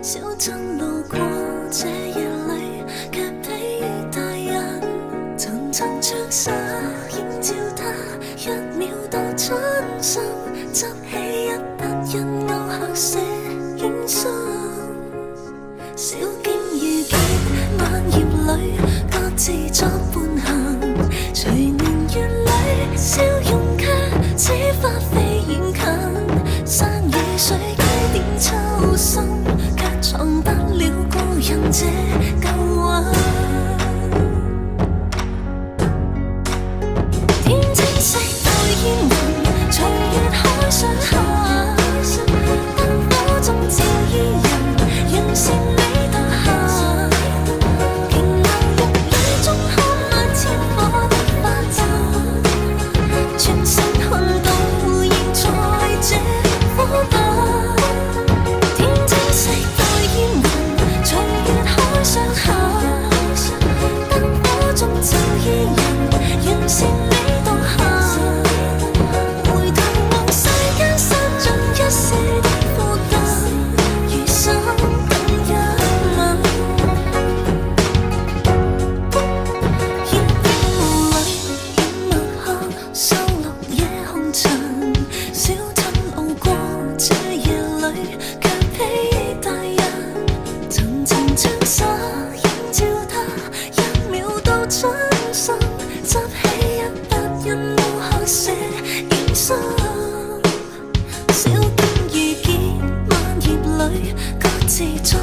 小鎮路過這夜裏，卻被大人層層唱沙，映照他一秒到春心，執起一筆印勾刻寫影心。小徑遇見晚葉裏，各自作伴行，隨年月裏笑容卻似花飛遠近，山與水幾點秋深，卻藏不了故人這舊韻。天青色到煙雲，隨月海上下，燈火中照伊人，人是你獨行。瓊樓玉宇中看那千火的花陣，全身看到現在這火把。天青色到煙雲，隨月海上下，燈火中照伊人，人是你獨行。回頭望世間散盡一些的負擔，餘生等一吻。煙霧裏掩墨客，收錄夜紅塵，小鎮路過這夜裏，卻被大人層層唱沙，映照他一秒到春心，執起一筆印勾刻寫影心。小徑遇見晚葉裏，各自作